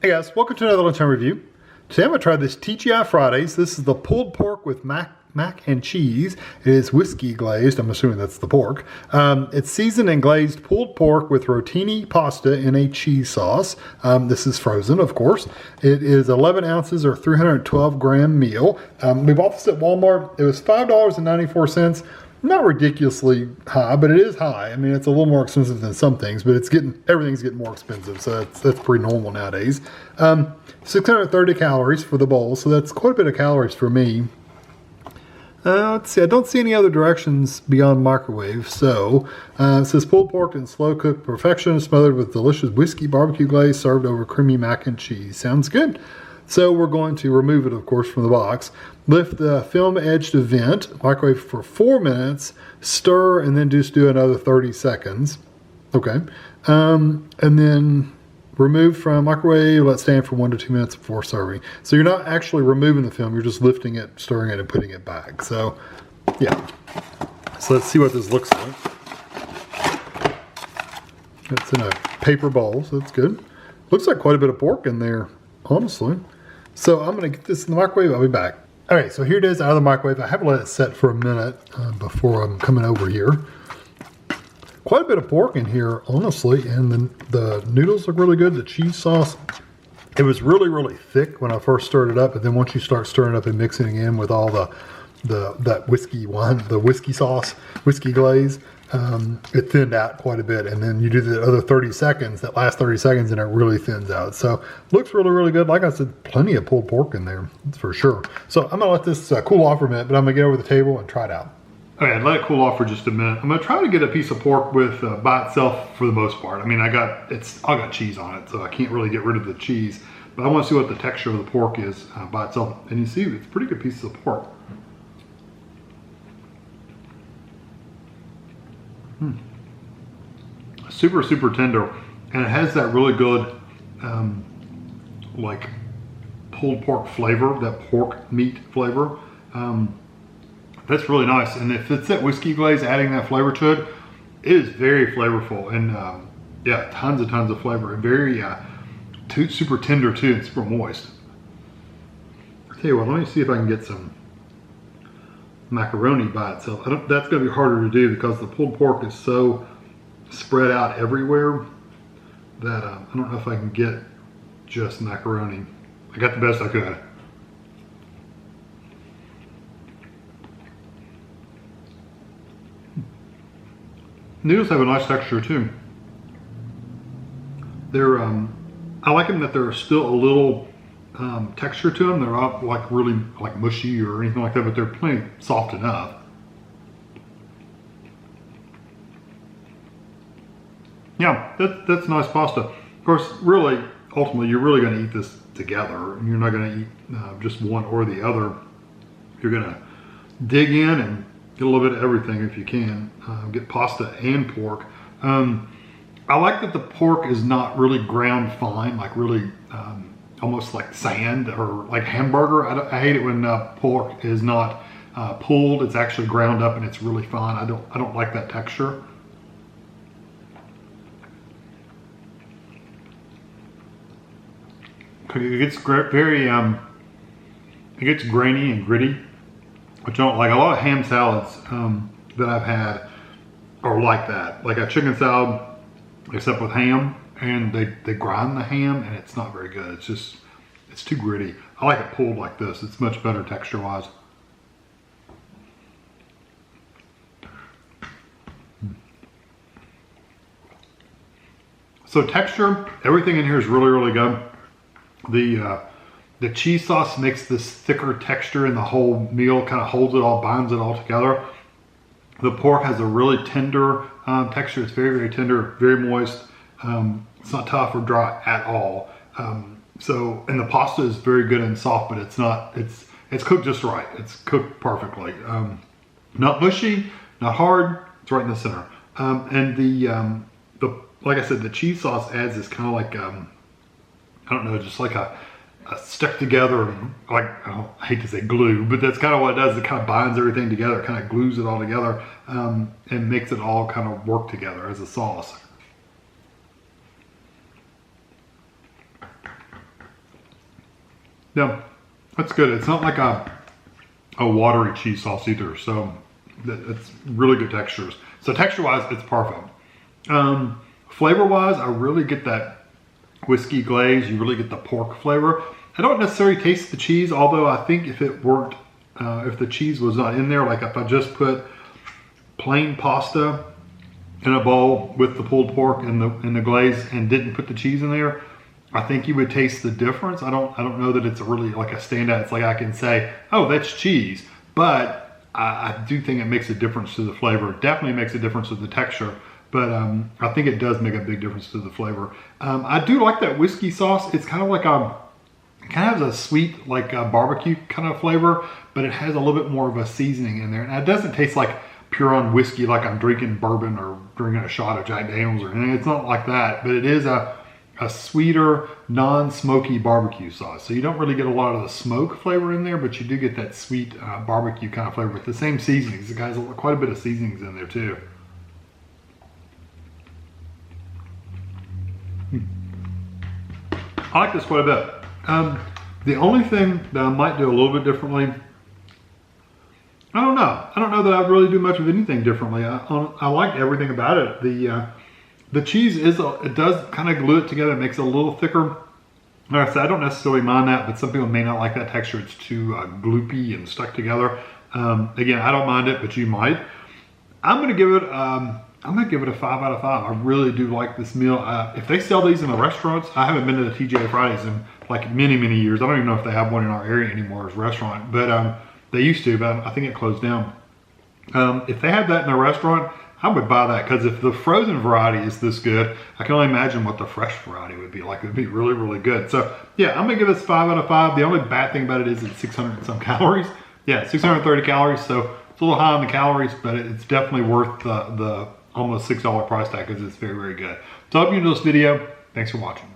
Hey guys, welcome to another Lunchtime review. Today I'm going to try this TGI Fridays. This is the pulled pork with mac and cheese. It is whiskey glazed. I'm assuming that's the pork. It's seasoned and glazed pulled pork with rotini pasta in a cheese sauce. This is frozen, of course. It is 11 ounces or 312 gram meal. We bought this at Walmart. It was $5.94. Not ridiculously high, but it is high. I mean, it's a little more expensive than some things, but everything's getting more expensive, so that's pretty normal nowadays. 630 calories for the bowl, so that's quite a bit of calories for me. Let's see, I don't see any other directions beyond microwave. So it says pulled pork in slow cooked perfection, smothered with delicious whiskey barbecue glaze, served over creamy mac and cheese. Sounds good. So we're going to remove it, of course, from the box. Lift the film edge to vent, microwave for 4 minutes, stir, and then just do another 30 seconds. Okay. And then remove from microwave, let stand for 1 to 2 minutes before serving. So you're not actually removing the film, you're just lifting it, stirring it, and putting it back. So, yeah. So let's see what this looks like. It's in a paper bowl, so that's good. Looks like quite a bit of pork in there, honestly. So I'm going to get this in the microwave. I'll be back. All right, so here it is out of the microwave. I haven't let it set for a minute before I'm coming over here. Quite a bit of pork in here, honestly, and the noodles look really good. The cheese sauce, it was really, really thick when I first stirred it up, but then once you start stirring it up and mixing it in with all that whiskey wine, the whiskey sauce, whiskey glaze, it thinned out quite a bit, and then you do the other 30 seconds, that last 30 seconds, and it really thins out. So looks really, really good. Like I said, plenty of pulled pork in there, that's for sure. So I'm gonna let this cool off for a minute, but I'm gonna get over the table and try it out. Okay, let it cool off for just a minute. I'm gonna try to get a piece of pork with by itself for the most part. I mean, I got cheese on it, so I can't really get rid of the cheese, but I want to see what the texture of the pork is by itself. And you see, it's a pretty good piece of pork. Super, super tender, and it has that really good like pulled pork flavor, that pork meat flavor. That's really nice, and if it's that whiskey glaze adding that flavor to it, it is very flavorful, and yeah, tons of flavor, and very super tender too, and super moist. I'll tell you what, let me see if I can get some macaroni by itself. That's going to be harder to do because the pulled pork is so spread out everywhere that I don't know if I can get just macaroni. I got the best I could. Noodles have a nice texture too. They're I like them that they're still a little texture to them. They're not like really like mushy or anything like that, but they're plenty soft enough. Yeah, that's nice pasta. Of course, really, ultimately, you're really going to eat this together. You're not going to eat just one or the other. You're going to dig in and get a little bit of everything if you can. Get pasta and pork. I like that the pork is not really ground fine, like really almost like sand or like hamburger. I hate it when pork is not pulled. It's actually ground up and it's really fine. I don't like that texture. It gets very it gets grainy and gritty, which I don't like. A lot of ham salads that I've had are like that, like a chicken salad except with ham, and they grind the ham and it's not very good. It's too gritty. I like it pulled like this. It's much better texture wise. So texture, everything in here is really, really good. The cheese sauce makes this thicker texture, and the whole meal kind of holds it all, binds it all together. The pork has a really tender texture. It's very, very tender, very moist. It's not tough or dry at all. And the pasta is very good and soft, but it's not. It's cooked just right. It's cooked perfectly. Not mushy, not hard. It's right in the center. And the like I said, the cheese sauce adds this kind of like I don't know, just like a stuck together, like, I hate to say glue, but that's kind of what it does. It kind of binds everything together, kind of glues it all together, and makes it all kind of work together as a sauce. Yeah, that's good. It's not like a watery cheese sauce either, so it's really good textures. So texture-wise, it's perfect. Flavor-wise, I really get that whiskey glaze. You really get the pork flavor. I don't necessarily taste the cheese, although I think if it weren't, if the cheese was not in there, like if I just put plain pasta in a bowl with the pulled pork and the glaze and didn't put the cheese in there, I think you would taste the difference. I don't know that it's really like a standout. It's like I can say, oh, that's cheese, but I do think it makes a difference to the flavor. It definitely makes a difference to the texture, but I think it does make a big difference to the flavor. I do like that whiskey sauce. It's kind of like it kind of has a sweet, like a barbecue kind of flavor, but it has a little bit more of a seasoning in there. And it doesn't taste like pure on whiskey, like I'm drinking bourbon or drinking a shot of Jack Daniels or anything. It's not like that, but it is a sweeter, non-smoky barbecue sauce. So you don't really get a lot of the smoke flavor in there, but you do get that sweet barbecue kind of flavor with the same seasonings. It has quite a bit of seasonings in there too. I like this quite a bit. The only thing that I might do a little bit differently, I don't know. I don't know that I really do much of anything differently. I like everything about it. The cheese it does kind of glue it together. It makes it a little thicker. Like I said, I don't necessarily mind that, but some people may not like that texture. It's too gloopy and stuck together. Again, I don't mind it, but you might. I'm gonna give it a 5 out of 5. I really do like this meal. If they sell these in the restaurants, I haven't been to the TGI Fridays in like many years. I don't even know if they have one in our area anymore as a restaurant, but they used to, but I think it closed down. If they had that in their restaurant, I would buy that, because if the frozen variety is this good, I can only imagine what the fresh variety would be like. It would be really good. So yeah, I'm gonna give this 5 out of 5. The only bad thing about it is it's 600 and some calories. Yeah, 630 calories, so it's a little high on the calories, but it's definitely worth the almost $6 price tag, because it's very good. So I hope you enjoyed this video. Thanks for watching.